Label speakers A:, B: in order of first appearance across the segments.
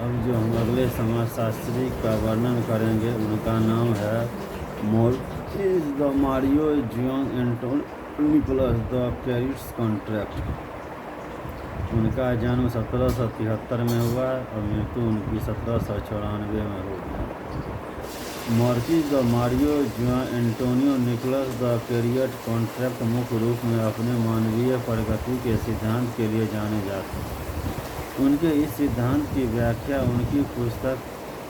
A: अब जो हम अगले समाजशास्त्री का वर्णन करेंगे उनका नाम है मोर्टिस द मारियो जुआन एंटोन निकोलस द कैरिट्स कॉन्ट्रैक्ट। उनका जन्म 1773 में हुआ और मृत्यु उनकी 1794 में हो गई। Marquis de Mario Juan Antonio Nicolas de Carriot contract मुख्य रूप में अपने मानवीय प्रगति के सिद्धांत के लिए जाने जाते हैं। उनके इस सिद्धांत की व्याख्या उनकी पुस्तक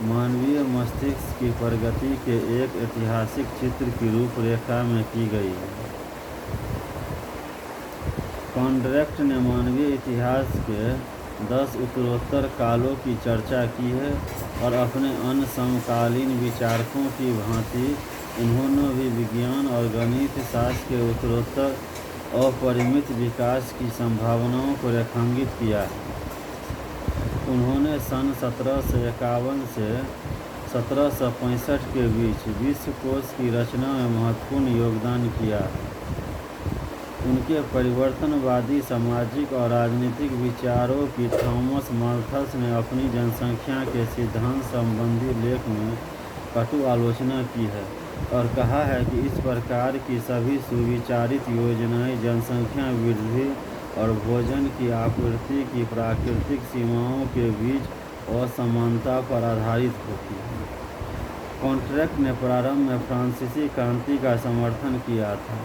A: मानवीय मस्तिष्क की प्रगति के एक ऐतिहासिक चित्र की रूपरेखा में की गई है। कॉन्ट्रैक्ट ने मानवीय इतिहास के 10 उत्तरोत्तर कालों की चर्चा की है और अपने अन्य समकालीन विचारकों की भांति उन्होंने भी विज्ञान और गणित शास्त्र के उत्तरोत्तर अपरिमित विकास की संभावनाओं को रेखांकित किया है। उन्होंने सन 1751 से 1765 के बीच विश्वकोश की रचना में महत्वपूर्ण योगदान किया है। उनके परिवर्तनवादी सामाजिक और राजनीतिक विचारों की थॉमस माल्थस ने अपनी जनसंख्या के सिद्धांत संबंधी लेख में कटु आलोचना की है और कहा है कि इस प्रकार की सभी सुविचारित योजनाएं जनसंख्या वृद्धि और भोजन की आपूर्ति की प्राकृतिक सीमाओं के बीच असमानता पर आधारित होती हैं। कॉन्ट्रैक्ट ने प्रारंभ में फ्रांसीसी क्रांति का समर्थन किया था,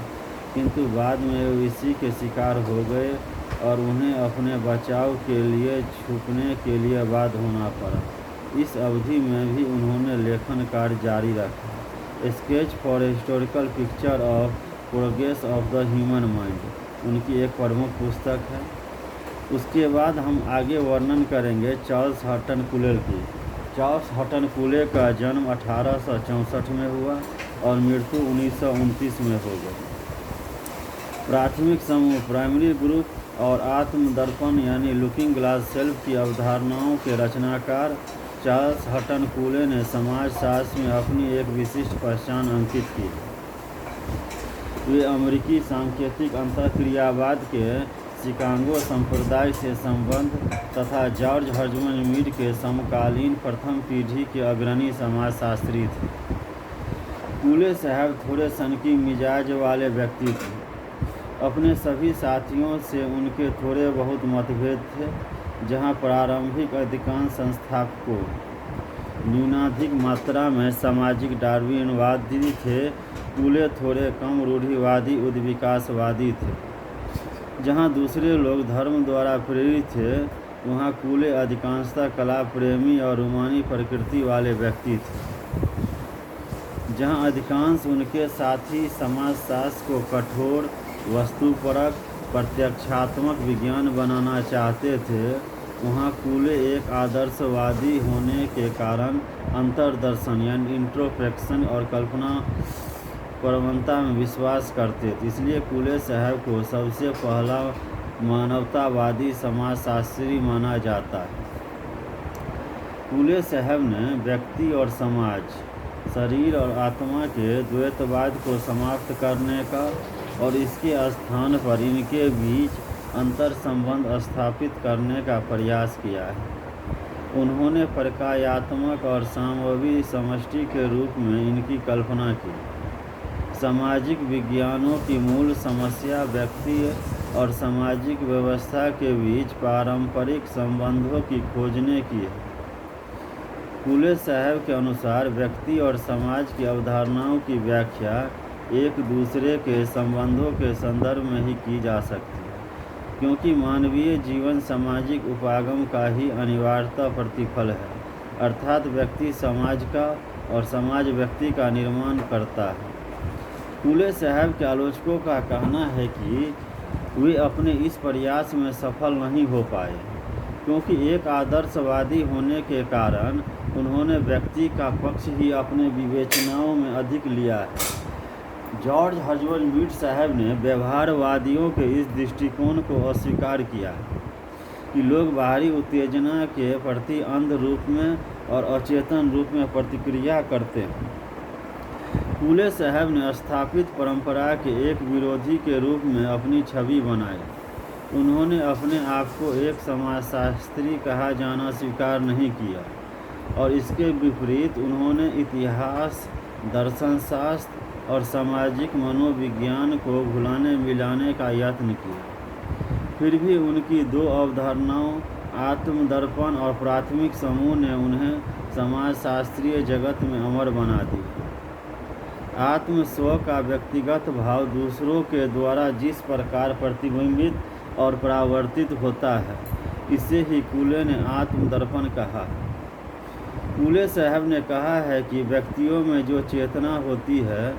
A: किंतु बाद में वे इसी के शिकार हो गए और उन्हें अपने बचाव के लिए छुपने के लिए बाध्य होना पड़ा। इस अवधि में भी उन्होंने लेखन कार्य जारी रखा। Sketch for historical picture of progress of the human mind उनकी एक प्रमुख पुस्तक है। उसके बाद हम आगे वर्णन करेंगे चार्ल्स हटन कूले की। चार्ल्स हटन कूले का जन्म 1864 में हुआ और मृत्यु 1929 में हो गई। प्राथमिक समूह प्राइमरी ग्रुप और आत्मदर्पण यानी लुकिंग ग्लास सेल्फ की अवधारणाओं के रचनाकार चार्ल्स हटन कूले ने समाजशास्त्र में अपनी एक विशिष्ट पहचान अंकित की। वे अमेरिकी सांकेतिक अंतःक्रियावाद के शिकागो संप्रदाय से संबंध तथा जॉर्ज हर्जमन मीड के समकालीन प्रथम पीढ़ी के अग्रणी समाजशास्त्री थे। कूले साहब थोड़े सनकी मिजाज वाले व्यक्ति थे। अपने सभी साथियों से उनके थोड़े बहुत मतभेद थे। जहां प्रारंभिक अधिकांश संस्थापकों न्यूनाधिक मात्रा में सामाजिक डार्विनवादी थे, कूले थोड़े कम रूढ़िवादी उद्विकासवादी थे। जहां दूसरे लोग धर्म द्वारा प्रेरित थे, वहां कूले अधिकांशतः कला प्रेमी और रूमानी प्रकृति वाले व्यक्ति थे। जहां अधिकांश उनके साथी समाजशास्त्र को कठोर वस्तुपरक प्रत्यक्षात्मक विज्ञान बनाना चाहते थे, वहाँ कूले एक आदर्शवादी होने के कारण अंतर्दर्शन यानी इंट्रोस्पेक्शन और कल्पना प्रवणता में विश्वास करते थे। इसलिए कूले साहब को सबसे पहला मानवतावादी समाजशास्त्री माना जाता है। कूले साहब ने व्यक्ति और समाज, शरीर और आत्मा के द्वैतवाद को समाप्त करने का और इसके स्थान पर इनके बीच अंतर संबंध स्थापित करने का प्रयास किया है। उन्होंने प्रकायात्मक और सामूहिक समष्टि के रूप में इनकी कल्पना की। सामाजिक विज्ञानों की मूल समस्या व्यक्ति और सामाजिक व्यवस्था के बीच पारंपरिक संबंधों की खोजने की है। कूले साहब के अनुसार व्यक्ति और समाज की अवधारणाओं की व्याख्या एक दूसरे के संबंधों के संदर्भ में ही की जा सकती है, क्योंकि मानवीय जीवन सामाजिक उपागम का ही अनिवार्यता प्रतिफल है, अर्थात व्यक्ति समाज का और समाज व्यक्ति का निर्माण करता है। कूले साहब के आलोचकों का कहना है कि वे अपने इस प्रयास में सफल नहीं हो पाए, क्योंकि एक आदर्शवादी होने के कारण उन्होंने व्यक्ति का पक्ष ही अपने विवेचनाओं में अधिक लिया है। जॉर्ज हर्जमन मीड साहब ने व्यवहारवादियों के इस दृष्टिकोण को अस्वीकार किया कि लोग बाहरी उत्तेजना के प्रति अंध रूप में और अचेतन रूप में प्रतिक्रिया करते हैं। कूले साहब ने स्थापित परंपरा के एक विरोधी के रूप में अपनी छवि बनाई। उन्होंने अपने आप को एक समाजशास्त्री कहा जाना स्वीकार नहीं किया और इसके विपरीत उन्होंने इतिहास, दर्शनशास्त्र और सामाजिक मनोविज्ञान को घुलाने मिलाने का यत्न किया। फिर भी उनकी दो अवधारणाओं आत्मदर्पण और प्राथमिक समूह ने उन्हें समाजशास्त्रीय जगत में अमर बना दिया। आत्म स्व का व्यक्तिगत भाव दूसरों के द्वारा जिस प्रकार प्रतिबिंबित और परावर्तित होता है, इसे ही कूले ने आत्मदर्पण कहा। कूले साहब ने कहा है कि व्यक्तियों में जो चेतना होती है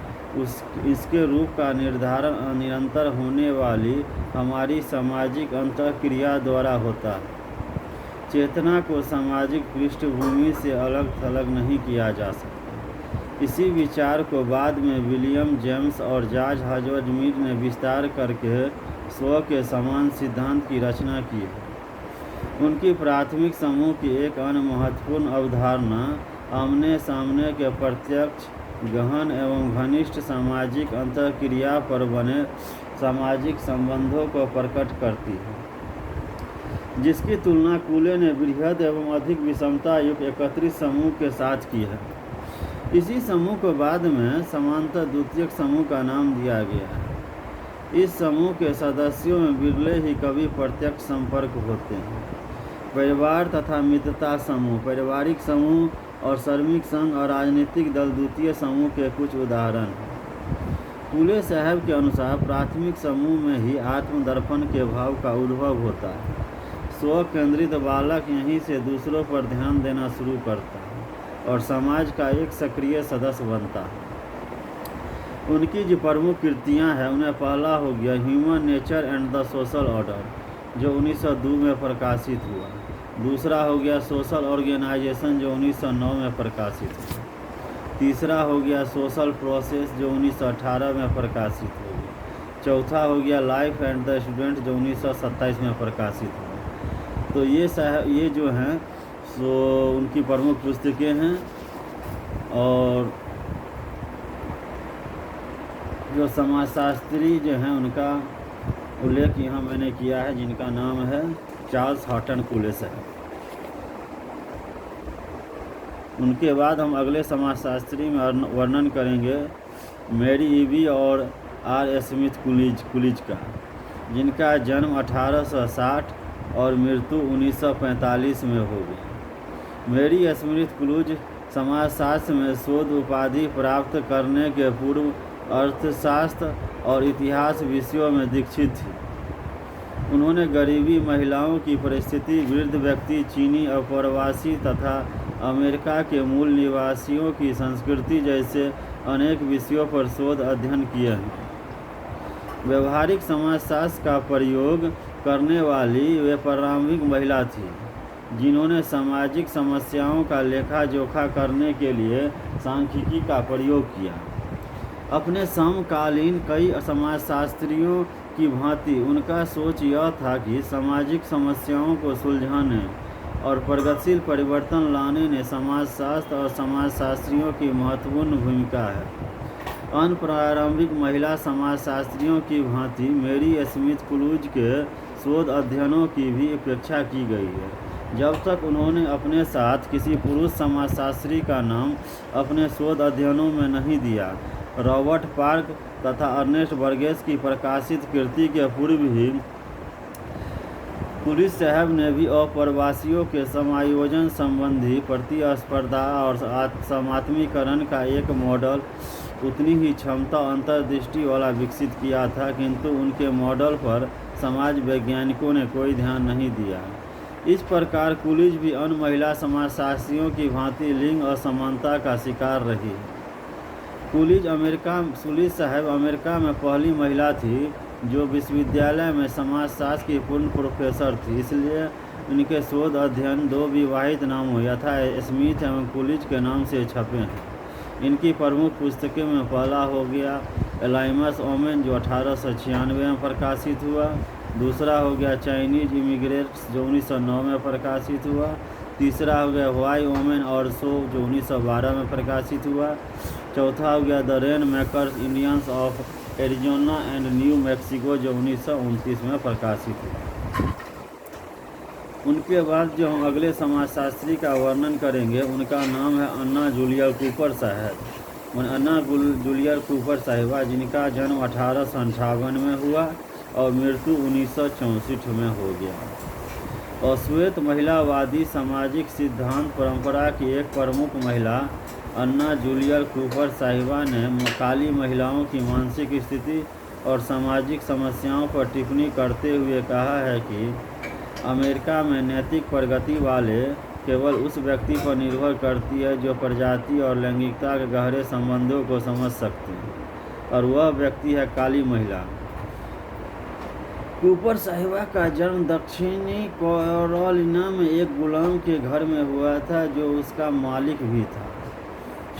A: इसके रूप का निर्धारण निरंतर होने वाली हमारी सामाजिक अंतःक्रिया द्वारा होता है। चेतना को सामाजिक पृष्ठभूमि से अलग थलग नहीं किया जा सकता। इसी विचार को बाद में विलियम जेम्स और जॉर्ज हर्बर्ट मीड ने विस्तार करके स्व के समान सिद्धांत की रचना की है। उनकी प्राथमिक समूह की एक अन्य महत्वपूर्ण अवधारणा आमने सामने के प्रत्यक्ष, गहन एवं घनिष्ठ सामाजिक अंतःक्रिया पर बने सामाजिक संबंधों को प्रकट करती है, जिसकी तुलना कूले ने बृहद एवं अधिक विषमता युक्त एकत्रित समूह के साथ की है। इसी समूह को बाद में समांतर द्वितीयक समूह का नाम दिया गया है। इस समूह के सदस्यों में बिरले ही कभी प्रत्यक्ष संपर्क होते हैं। परिवार तथा मित्रता समूह, पारिवारिक समूह और श्रमिक संघ और राजनीतिक दल द्वितीय समूह के कुछ उदाहरण हैं। कूले साहब के अनुसार प्राथमिक समूह में ही आत्मदर्पण के भाव का उद्भव होता है। स्व केंद्रित बालक यहीं से दूसरों पर ध्यान देना शुरू करता है और समाज का एक सक्रिय सदस्य बनता है। उनकी जो प्रमुख कृतियां हैं उनमें पहला हो गया human nature and the social order, जो 1902 में प्रकाशित हुआ। दूसरा हो गया सोशल ऑर्गेनाइजेशन, जो 1909 में प्रकाशित हुआ। तीसरा हो गया सोशल प्रोसेस, जो 1918 में प्रकाशित हो गया। चौथा हो गया लाइफ एंड द स्टूडेंट, जो 1927 में प्रकाशित हुआ। तो ये जो हैं सो उनकी प्रमुख पुस्तकें हैं और जो समाजशास्त्री जो हैं उनका उल्लेख यहाँ मैंने किया है, जिनका नाम है चार्ल्स हॉटन कूले साहब। उनके बाद हम अगले समाजशास्त्री में वर्णन करेंगे मैरी ईवी और आर स्मिथ कूलिज का, जिनका जन्म 1860 और मृत्यु 1945 में हो गई। मैरी स्मिथ कूलिज समाजशास्त्र में शोध उपाधि प्राप्त करने के पूर्व अर्थशास्त्र और इतिहास विषयों में दीक्षित थी। उन्होंने गरीबी, महिलाओं की परिस्थिति, वृद्ध व्यक्ति, चीनी अप्रवासी तथा अमेरिका के मूल निवासियों की संस्कृति जैसे अनेक विषयों पर शोध अध्ययन किए हैं। व्यवहारिक समाजशास्त्र का प्रयोग करने वाली वे प्रारंभिक महिला थी, जिन्होंने सामाजिक समस्याओं का लेखा जोखा करने के लिए सांख्यिकी का प्रयोग किया। अपने समकालीन कई समाजशास्त्रियों की भांति उनका सोच यह था कि सामाजिक समस्याओं को सुलझाने और प्रगतिशील परिवर्तन लाने में समाजशास्त्र और समाजशास्त्रियों की महत्वपूर्ण भूमिका है। अन्य प्रारंभिक महिला समाजशास्त्रियों की भांति मैरी स्मिथ कूलिज के शोध अध्ययनों की भी उपेक्षा की गई है, जब तक उन्होंने अपने साथ किसी पुरुष समाजशास्त्री का नाम अपने शोध अध्ययनों में नहीं दिया। रॉबर्ट पार्क तथा अर्नेस्ट बर्गेस की प्रकाशित कृति के पूर्व ही कूलिज साहब ने भी अप्रवासियों के समायोजन संबंधी प्रतिस्पर्धा और समात्मीकरण का एक मॉडल उतनी ही क्षमता अंतर्दृष्टि वाला विकसित किया था, किंतु उनके मॉडल पर समाज वैज्ञानिकों ने कोई ध्यान नहीं दिया। इस प्रकार कूलिज भी अन्य महिला समाजशास्त्रियों की भांति लिंग असमानता का शिकार रही। कूलिज साहब अमेरिका में पहली महिला थी जो विश्वविद्यालय में समाजशास्त्र की पूर्ण प्रोफेसर थी, इसलिए उनके शोध अध्ययन दो विवाहित नामों यथा स्मिथ एवं कूलिज के नाम से छपे हैं। इनकी प्रमुख पुस्तकों में पहला हो गया एलाइमस ओमेन, जो 1896 में प्रकाशित हुआ। दूसरा हो गया चाइनीज इमिग्रेट्स, जो 1909 में प्रकाशित हुआ। तीसरा हो गया व्हाई वोमेन और सो, जो 1912 में प्रकाशित हुआ। चौथा हो गया the rain makers Indians of Arizona and new Mexico, जो 1929 में प्रकाशित हुआ। उनके बाद जो हम अगले समाजशास्त्री का वर्णन करेंगे उनका नाम है अन्ना जूलिया कूपर साहब। अन्ना जूलिया कूपर साहिबा, जिनका जन्म 1858 में हुआ और मृत्यु 1964 में हो गया। और श्वेत महिलावादी सामाजिक सिद्धांत परंपरा की एक प्रमुख महिला अन्ना जूलिया कूपर साहिबा ने काली महिलाओं की मानसिक स्थिति और सामाजिक समस्याओं पर टिप्पणी करते हुए कहा है कि अमेरिका में नैतिक प्रगति वाले केवल उस व्यक्ति पर निर्भर करती है जो प्रजाति और लैंगिकता के गहरे संबंधों को समझ सकते हैं, और वह व्यक्ति है काली महिला। कूपर साहिबा का जन्म दक्षिणी कैरोलिना में एक गुलाम के घर में हुआ था जो उसका मालिक भी था।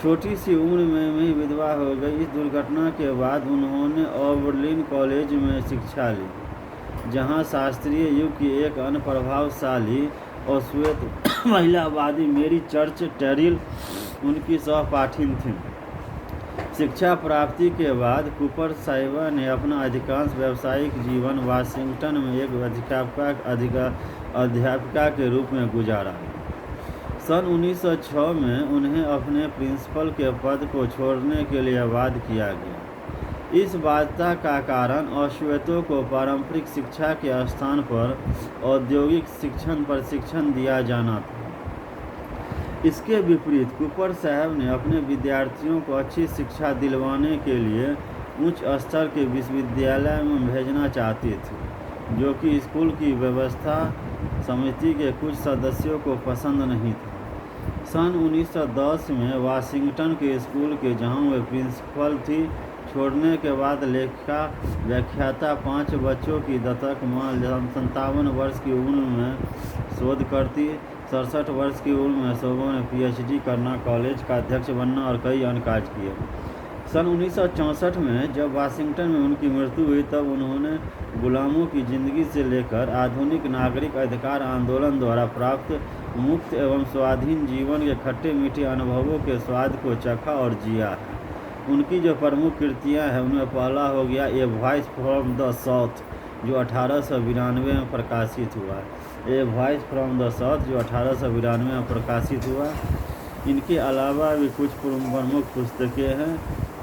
A: छोटी सी उम्र में ही विधवा हो गई। इस दुर्घटना के बाद उन्होंने ओबर्लिन कॉलेज में शिक्षा ली, जहां शास्त्रीय युग की एक अन्य प्रभावशाली और श्वेत महिलावादी मेरी चर्च टेरिल उनकी सहपाठिन थीं। शिक्षा प्राप्ति के बाद कूपर साहिबा ने अपना अधिकांश व्यावसायिक जीवन वाशिंगटन में एक अध्यापिका के रूप में गुजारा। सन 1906 में उन्हें अपने प्रिंसिपल के पद को छोड़ने के लिए वाद किया गया। इस बाध्यता का कारण अश्वेतों को पारंपरिक शिक्षा के स्थान पर औद्योगिक प्रशिक्षण दिया जाना था। इसके विपरीत कूपर साहब ने अपने विद्यार्थियों को अच्छी शिक्षा दिलवाने के लिए उच्च स्तर के विश्वविद्यालय में भेजना चाहते थे, जो कि स्कूल की व्यवस्था समिति के कुछ सदस्यों को पसंद नहीं था। सन 1910 में वाशिंगटन के स्कूल के जहां वे प्रिंसिपल थी छोड़ने के बाद लेखिका व्याख्याता 5 बच्चों की दत्तक मां 57 वर्ष की उम्र में शोध करती, 67 वर्ष की उम्र में शोभा ने PhD करना, कॉलेज का अध्यक्ष बनना और कई अन्य कार्य किए। सन 1964 में जब वाशिंगटन में उनकी मृत्यु हुई तब उन्होंने गुलामों की जिंदगी से लेकर आधुनिक नागरिक अधिकार आंदोलन द्वारा प्राप्त मुक्त एवं स्वाधीन जीवन के खट्टे मीठे अनुभवों के स्वाद को चखा और जिया है। उनकी जो प्रमुख कृतियां हैं उनमें पहला हो गया a voice from the south, जो 1892 में प्रकाशित हुआ। A voice from the south जो 1892 में प्रकाशित हुआ। इनके अलावा भी कुछ प्रमुख पुस्तकें हैं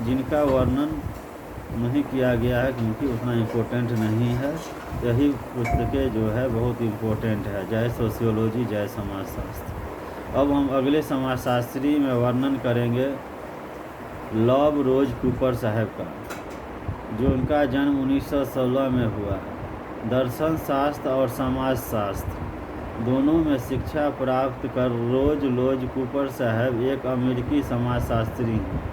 A: जिनका वर्णन नहीं किया गया है क्योंकि उतना इम्पोर्टेंट नहीं है। यही पुस्तकें जो है बहुत इम्पोर्टेंट है, चाहे सोशियोलॉजी चाहे समाजशास्त्र। अब हम अगले समाजशास्त्री में वर्णन करेंगे लव रोज कूपर साहब का, जो उनका जन्म 1916 में हुआ है। दर्शन शास्त्र और समाजशास्त्र दोनों में शिक्षा प्राप्त कर रोज कूपर साहब एक अमेरिकी समाजशास्त्री हैं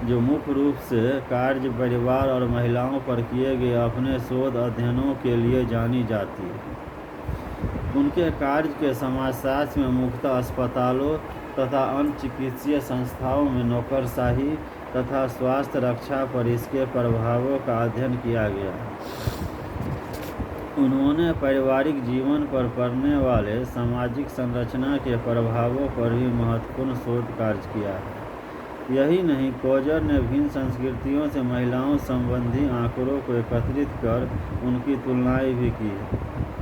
A: जो मुख्य रूप से कार्य, परिवार और महिलाओं पर किए गए अपने शोध अध्ययनों के लिए जानी जाती है। उनके कार्य के समाजशास्त्र में मुख्यतः अस्पतालों तथा अन्य चिकित्सीय संस्थाओं में नौकरशाही तथा स्वास्थ्य रक्षा पर इसके प्रभावों का अध्ययन किया गया है। उन्होंने पारिवारिक जीवन पर पड़ने वाले सामाजिक संरचना के प्रभावों पर भी महत्वपूर्ण शोध कार्य किया है। यही नहीं, कोजर ने भिन्न संस्कृतियों से महिलाओं संबंधी आंकड़ों को एकत्रित कर उनकी तुलनाएं भी की है।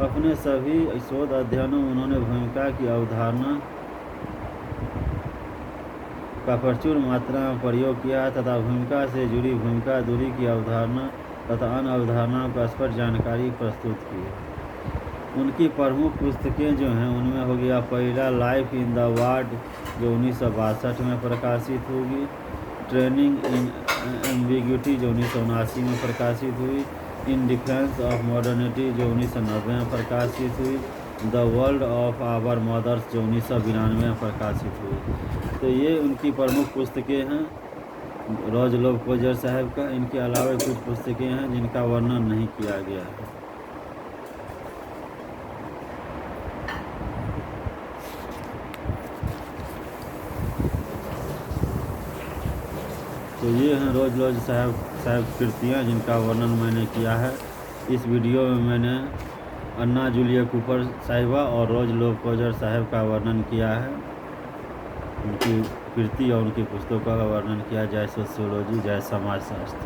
A: अपने सभी शोध अध्ययनों में उन्होंने भूमिका की अवधारणा का प्रचुर मात्रा में प्रयोग किया तथा भूमिका से जुड़ी भूमिका दूरी की अवधारणा तथा अन्य अवधारणाओं का स्पष्ट जानकारी प्रस्तुत की है। उनकी प्रमुख पुस्तकें जो हैं उनमें हो गया पहला लाइफ इन द वार्ड जो 1962 में प्रकाशित होगी, ट्रेनिंग इन एम्बिग्यूटी जो 1979 में प्रकाशित हुई, इन डिफेंस ऑफ मॉडर्निटी जो 1990 में प्रकाशित हुई, the world of our mothers जो 1992 में प्रकाशित हुई। तो ये उनकी प्रमुख पुस्तकें हैं रोज लोव कोजर साहब का। इनके अलावा कुछ पुस्तकें हैं जिनका वर्णन नहीं किया गया है। तो ये हैं रोज लोव साहब कृतियाँ जिनका वर्णन मैंने किया है। इस वीडियो में मैंने अन्ना जूलिया कूपर साहिबा और रोज लोव कोजर साहब का वर्णन किया है, उनकी कृति और उनकी पुस्तकों का वर्णन किया, चाहे सोशियोलॉजी चाहे समाजशास्त्र।